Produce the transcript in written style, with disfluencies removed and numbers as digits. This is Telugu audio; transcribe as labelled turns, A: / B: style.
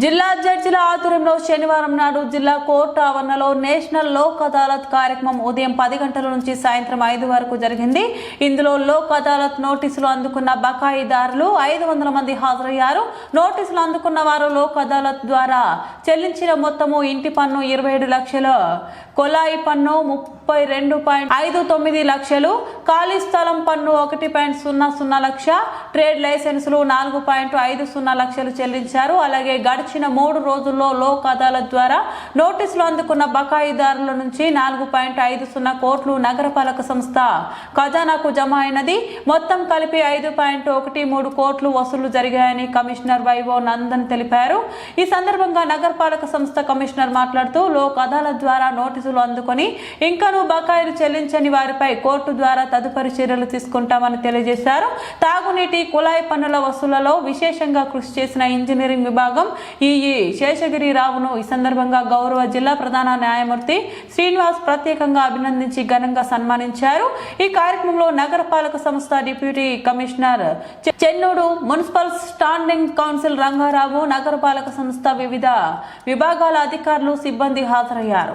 A: జిల్లా జడ్జిల ఆధ్వర్యంలో శనివారం నాడు జిల్లా కోర్టు ఆవరణలో నేషనల్ లోక్ అదాలత్ కార్యక్రమం ఉదయం 10 గంటల నుంచి సాయంత్రం 5 వరకు జరిగింది. ఇందులో లోక్ అదాలత్ నోటీసులు అందుకున్న బకాయిదారులు 500 మంది హాజరయ్యారు. నోటీసులు అందుకున్న వారు లోక్ అదాలత్ ద్వారా చెల్లించిన మొత్తము ఇంటి పన్ను 27 లక్షలు, కొలాయి పన్ను 32.59 లక్షలు, ఖాళీ స్థలం పన్ను 1.00 లక్ష, ట్రేడ్ లైసెన్సులు 4.50 లక్షలు చెల్లించారు. అలాగే గడిచిన 3 రోజుల్లో లోక్ అదాలత్ ద్వారా నోటీసులు అందుకున్న బకాయిదారుల నుంచి 4.50 కోట్లు నగరపాలక సంస్థ ఖజానాకు జమ అయినది. మొత్తం కలిపి 5.13 కోట్లు వసూలు జరిగాయని కమిషనర్ వైవో నందన్ తెలిపారు. ఈ సందర్భంగా నగరపాలక సంస్థ కమిషనర్ మాట్లాడుతూ లోక్ అదాలత్ ద్వారా నోటీసులు అందుకొని ఇంకనూ బకాయిలు చెల్లించని వారిపై కోర్టు ద్వారా తదుపరి చర్యలు తీసుకుంటామని తెలియజేశారు. తాగునీటి, కుళాయి పన్నుల వసూళ్లలో విశేషంగా కృషి చేసిన ఇంజనీరింగ్ విభాగం ఈఈ శేషగిరిరావును ఈ సందర్భంగా గౌరవ జిల్లా ప్రధాన న్యాయమూర్తి శ్రీనివాస్ ప్రత్యేకంగా అభినందించి ఘనంగా సన్మానించారు. ఈ కార్యక్రమంలో నగరపాలక సంస్థ deputy commissioner Chennudu, municipal standing council Rangarao, నగరపాలక సంస్థ వివిధ విభాగాల అధికారులు, సిబ్బంది హాజరయ్యారు.